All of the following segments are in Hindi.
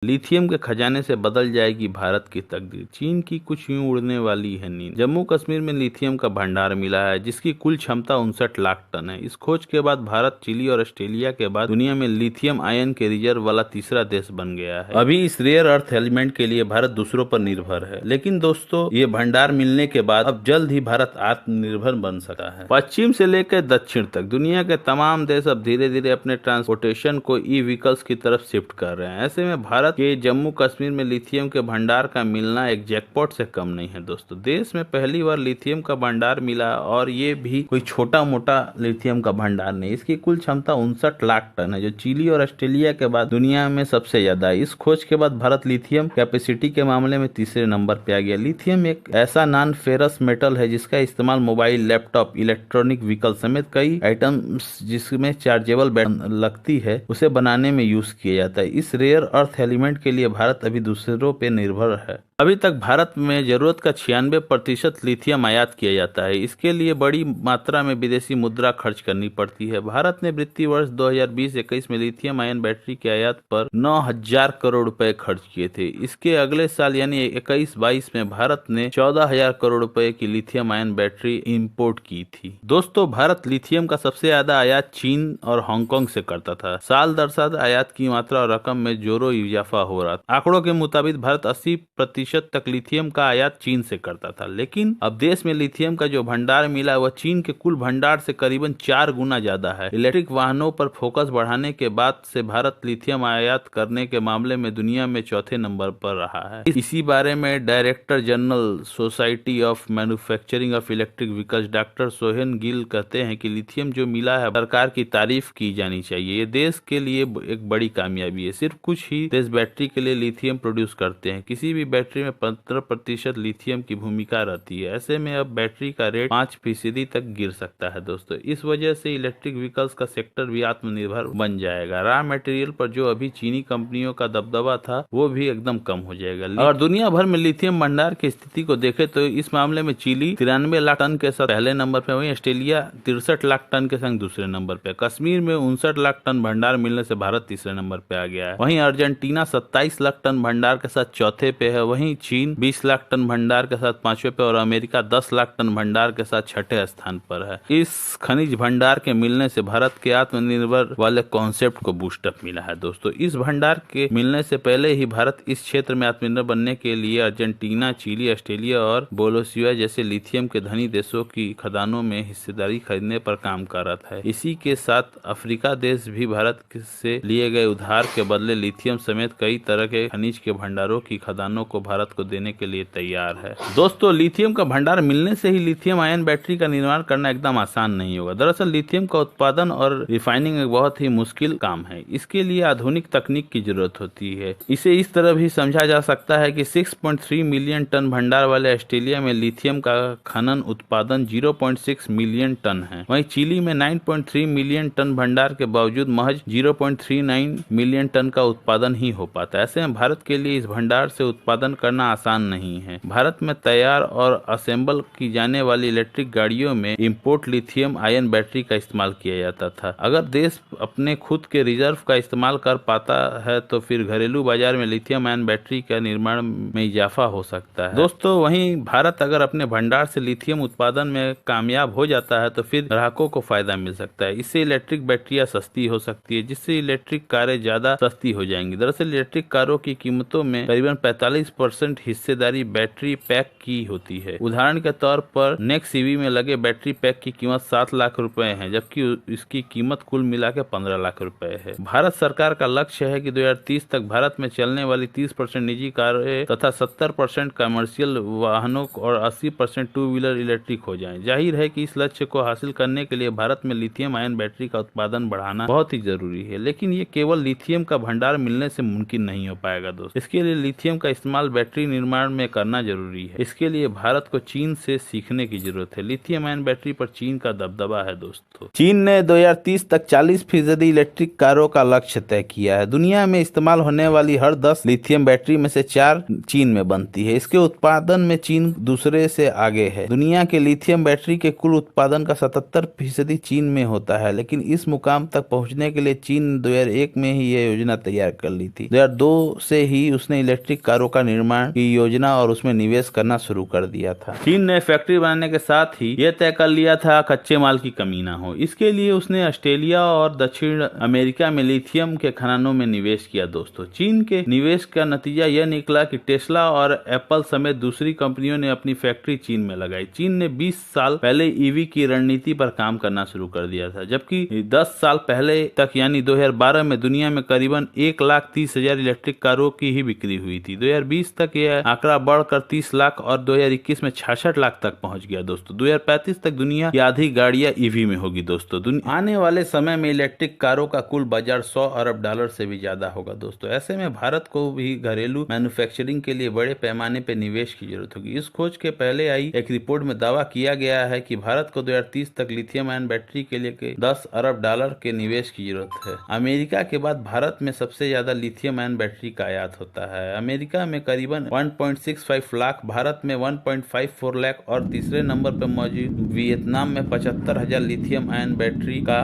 लिथियम के खजाने से बदल जाएगी भारत की तकदीर, चीन की कुछ यूं उड़ने वाली है नींद। जम्मू कश्मीर में लिथियम का भंडार मिला है जिसकी कुल क्षमता 59 लाख टन है। इस खोज के बाद भारत चिली और ऑस्ट्रेलिया के बाद दुनिया में लिथियम आयन के रिजर्व वाला तीसरा देश बन गया है। अभी इस रेयर अर्थ एलिमेंट के लिए भारत दूसरों पर निर्भर है, लेकिन दोस्तों ये भंडार मिलने के बाद अब जल्द ही भारत आत्मनिर्भर बन सकता है। पश्चिम से लेकर दक्षिण तक दुनिया के तमाम देश अब धीरे धीरे अपने ट्रांसपोर्टेशन को ई व्हीकल्स की तरफ शिफ्ट कर रहे हैं। ऐसे में भारत के जम्मू कश्मीर में लिथियम के भंडार का मिलना एक जैकपॉट से कम नहीं है। दोस्तों देश में पहली बार लिथियम का भंडार मिला और ये भी कोई छोटा मोटा लिथियम का भंडार नहीं। इसकी कुल क्षमता 59 लाख टन है जो चिली और ऑस्ट्रेलिया के बाद दुनिया में सबसे ज्यादा है। इस खोज के बाद भारत लिथियम कैपेसिटी के मामले में तीसरे नंबर पे आ गया। लिथियम एक ऐसा नॉन फेरस मेटल है जिसका इस्तेमाल मोबाइल, लैपटॉप, इलेक्ट्रॉनिक व्हीकल समेत कई आइटम्स जिसमें चार्जेबल बैटरी लगती है उसे बनाने में यूज किया जाता है। इस रेयर अर्थ एलिमेंट के लिए भारत अभी दूसरों पे निर्भर है। अभी तक भारत में जरूरत का 96% लिथियम आयात किया जाता है। इसके लिए बड़ी मात्रा में विदेशी मुद्रा खर्च करनी पड़ती है। भारत ने वित्तीय वर्ष 2020-21 में लिथियम आयन बैटरी के आयात पर 9,000 करोड़ रुपए खर्च किए थे। इसके अगले साल यानी 21-22 में भारत ने 14,000 करोड़ रुपए की लिथियम आयन बैटरी इंपोर्ट की थी। दोस्तों भारत लिथियम का सबसे ज्यादा आयात चीन और हांगकांग से करता था। साल दर साल आयात की मात्रा और रकम में जोरों इजाफा हो रहा था। आंकड़ों के मुताबिक भारत 80% तक लिथियम का आयात चीन से करता था, लेकिन अब देश में लिथियम का जो भंडार मिला वह चीन के कुल भंडार से करीबन 4 गुना ज्यादा है। इलेक्ट्रिक वाहनों पर फोकस बढ़ाने के बाद से भारत लिथियम आयात करने के मामले में दुनिया में चौथे नंबर पर रहा है। इसी बारे में director general society of manufacturing of electric vehicles doctor Sohen Gill कहते हैं कि लिथियम जो मिला है सरकार की तारीफ की जानी चाहिए। ये देश के लिए एक बड़ी कामयाबी है। सिर्फ कुछ ही देश बैटरी के लिए लिथियम प्रोड्यूस करते हैं। किसी भी बैटरी में 15% लिथियम की भूमिका रहती है। ऐसे में अब बैटरी का रेट 5% तक गिर सकता है। दोस्तों इस वजह से इलेक्ट्रिक व्हीकल्स का सेक्टर भी आत्मनिर्भर बन जाएगा। रॉ मटेरियल पर जो अभी चीनी कंपनियों का दबदबा था वो भी एकदम कम हो जाएगा। और दुनिया भर में लिथियम भंडार की स्थिति को देखे तो इस मामले में चिली 93 लाख टन के साथ पहले नंबर पे, वहीं ऑस्ट्रेलिया 63 लाख टन के संग दूसरे नंबर पे। कश्मीर में 59 लाख टन भंडार मिलने से भारत तीसरे नंबर पे आ गया है। वहीं अर्जेंटीना 27 लाख टन भंडार के साथ चौथे पे है। वहीं चीन 20 लाख टन भंडार के साथ पांचवें पे और अमेरिका 10 लाख टन भंडार के साथ छठे स्थान पर है। इस खनिज भंडार के मिलने से भारत के आत्मनिर्भर वाले कॉन्सेप्ट को बूस्टअप मिला है। दोस्तों इस भंडार के मिलने से पहले ही भारत इस क्षेत्र में आत्मनिर्भर बनने के लिए अर्जेंटीना, चिली, ऑस्ट्रेलिया और बोलोसिया जैसे लिथियम के धनी देशों की खदानों में हिस्सेदारी खरीदने पर काम कर रहा है। इसी के साथ अफ्रीका देश भी भारत से लिए गए उधार के बदले लिथियम समेत कई तरह के खनिज के भंडारों की खदानों को भारत को देने के लिए तैयार है। दोस्तों लिथियम का भंडार मिलने से ही लिथियम आयन बैटरी का निर्माण करना एकदम आसान नहीं होगा। दरअसल लिथियम का उत्पादन और रिफाइनिंग एक बहुत ही मुश्किल काम है। इसके लिए आधुनिक तकनीक की जरूरत होती है। इसे इस तरह भी समझा जा सकता है कि 6.3 मिलियन टन भंडार वाले ऑस्ट्रेलिया में लिथियम का खनन उत्पादन 0.6 मिलियन टन है। वहीं चिली में 9.3 मिलियन टन भंडार के बावजूद महज 0.39 मिलियन टन का उत्पादन ही हो पाता है। ऐसे में भारत के लिए इस भंडार से उत्पादन करना आसान नहीं है। भारत में तैयार और असेंबल की जाने वाली इलेक्ट्रिक गाड़ियों में इंपोर्ट लिथियम आयन बैटरी का इस्तेमाल किया जाता था। अगर देश अपने खुद के रिजर्व का इस्तेमाल कर पाता है तो फिर घरेलू बाजार में लिथियम आयन बैटरी का निर्माण में इजाफा हो सकता है। दोस्तों वहीं भारत अगर अपने भंडार से लिथियम उत्पादन में कामयाब हो जाता है तो फिर ग्राहकों को फायदा मिल सकता है। इससे इलेक्ट्रिक बैटरियां सस्ती हो सकती है, जिससे इलेक्ट्रिक कारें ज्यादा सस्ती हो जाएंगी। दरअसल इलेक्ट्रिक कारों की कीमतों में करीबन 45% हिस्सेदारी बैटरी पैक की होती है। उदाहरण के तौर पर नेक्स्ट ईवी में लगे बैटरी पैक की कीमत 7 लाख रुपए है, जबकि इसकी कीमत कुल मिला के 15 लाख रुपए है। भारत सरकार का लक्ष्य है कि 2030 तक भारत में चलने वाली 30% निजी कारें तथा 70% कमर्शियल वाहनों और 80% टू व्हीलर इलेक्ट्रिक हो जाएं। जाहिर है कि इस लक्ष्य को हासिल करने के लिए भारत में लिथियम आयन बैटरी का उत्पादन बढ़ाना बहुत ही जरूरी है, लेकिन ये केवल लिथियम का भंडार मिलने से मुमकिन नहीं हो पाएगा। दोस्तों इसके लिए लिथियम का इस्तेमाल बैटरी निर्माण में करना जरूरी है। इसके लिए भारत को चीन से सीखने की जरूरत है। लिथियम आयन बैटरी पर चीन का दबदबा है। दोस्तों चीन ने 2030 तक 40% इलेक्ट्रिक कारों का लक्ष्य तय किया है। दुनिया में इस्तेमाल होने वाली हर 10 लिथियम बैटरी में से 4 चीन में बनती है। इसके उत्पादन में चीन दूसरे से आगे है। दुनिया के लिथियम बैटरी के कुल उत्पादन का 77% चीन में होता है, लेकिन इस मुकाम तक पहुंचने के लिए चीन 2001 में ही यह योजना तैयार कर ली थी। 2002 से ही उसने इलेक्ट्रिक कारों का निर्माण की योजना और उसमें निवेश करना शुरू कर दिया था। चीन ने फैक्ट्री बनाने के साथ ही यह तय कर लिया था कच्चे माल की कमी ना हो। इसके लिए उसने ऑस्ट्रेलिया और दक्षिण अमेरिका में लिथियम के खदानों में निवेश किया। दोस्तों, चीन के निवेश का नतीजा यह निकला कि टेस्ला और एप्पल समेत दूसरी कंपनियों ने अपनी फैक्ट्री चीन में लगाई। चीन ने 20 साल पहले ईवी की रणनीति पर काम करना शुरू कर दिया था, जबकि 10 साल पहले तक यानी 2012 में दुनिया में करीबन 1,30,000 इलेक्ट्रिक कारों की ही बिक्री हुई थी। 2020 तक यह आंकड़ा बढ़कर 30 लाख और 2021 में 66 लाख तक पहुंच गया। दोस्तों, 2035 तक दुनिया की आधी गाड़ियां ईवी में होगी। दोस्तों, आने वाले समय में इलेक्ट्रिक कारों का कुल बाजार $100 अरब से भी ज्यादा होगा। दोस्तों, ऐसे में भारत को भी घरेलू मैन्युफैक्चरिंग के लिए बड़े पैमाने पर निवेश की जरूरत होगी। इस खोज के पहले आई एक रिपोर्ट में दावा किया गया है कि भारत को 2030 तक लिथियम आयन बैटरी के लिए $10 अरब के निवेश की जरूरत है। अमेरिका के बाद भारत में सबसे ज्यादा लिथियम आयन बैटरी का आयात होता है। अमेरिका में करीबन 1.65 लाख, भारत में 1.54 लाख और तीसरे नंबर पर मौजूद वियतनाम में 75,000 लिथियम आयन बैटरी का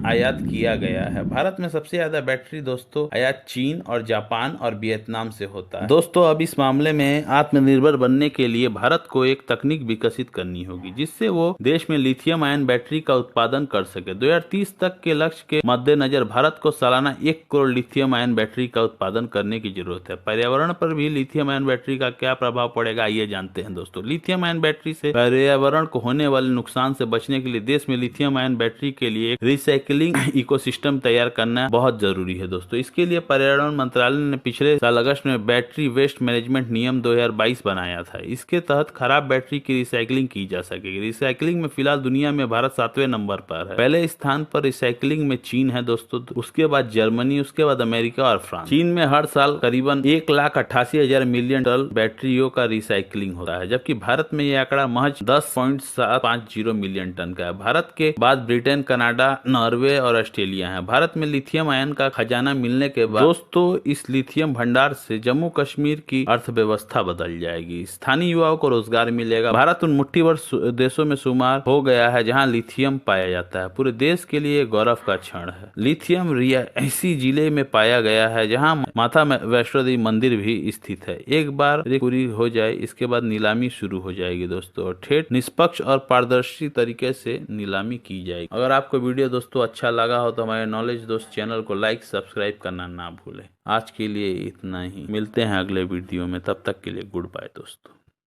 आयात किया गया है। भारत में सबसे ज्यादा बैटरी दोस्तों आयात चीन और जापान और वियतनाम से होता है। दोस्तों, अब इस मामले में आत्मनिर्भर बनने के लिए भारत को एक तकनीक विकसित करनी होगी जिससे वो देश में लिथियम आयन बैटरी का उत्पादन कर सके। 2030 तक के लक्ष्य के मद्देनजर भारत को सालाना 1 करोड़ लिथियम आयन बैटरी का उत्पादन करने की जरूरत है। पर्यावरण पर भी लिथियम आयन बैटरी का क्या प्रभाव पड़ेगा, ये जानते हैं। दोस्तों, लिथियम आयन बैटरी से पर्यावरण को होने वाले नुकसान से बचने के लिए देश में लिथियम आयन बैटरी के लिए एक रिसाइकलिंग इकोसिस्टम तैयार करना बहुत जरूरी है। दोस्तों, इसके लिए पर्यावरण मंत्रालय ने पिछले साल अगस्त में बैटरी वेस्ट मैनेजमेंट नियम 2022 बनाया था। इसके तहत खराब बैटरी की रिसाइकलिंग की जा सकेगी। रिसाइकलिंग में फिलहाल दुनिया में भारत 7वें नंबर पर है। पहले स्थान पर रिसाइकलिंग में चीन है दोस्तों, उसके बाद जर्मनी, उसके बाद अमेरिका और फ्रांस। चीन में हर साल करीबन 1,88,000 मिलियन टन बैटरियों का रिसाइकलिंग होता है, जबकि भारत में यह आंकड़ा महज 10.750 मिलियन टन का है। भारत के बाद ब्रिटेन, कनाडा, नॉर्वे और ऑस्ट्रेलिया है। भारत में लिथियम आयन का खजाना मिलने के बाद दोस्तों इस लिथियम भंडार से जम्मू कश्मीर की अर्थव्यवस्था बदल जाएगी। स्थानीय युवाओं को रोजगार मिलेगा। भारत उन मुट्ठी भर देशों में शुमार हो गया है जहां लिथियम पाया जाता है। पूरे देश के लिए गौरव का क्षण है। लिथियम रियासी जिले में पाया गया है जहां माता वैष्णो देवी मंदिर भी स्थित है। एक बार पूरी हो जाए इसके बाद नीलामी शुरू हो जाएगी दोस्तों, ठेठ निष्पक्ष और पारदर्शी तरीके से नीलामी की जाएगी। अगर आपको वीडियो दोस्तों अच्छा लगा हो तो हमारे नॉलेज दोस्त चैनल को लाइक सब्सक्राइब करना ना भूलें। आज के लिए इतना ही, मिलते हैं अगले वीडियो में, तब तक के लिए गुड बाय दोस्तों।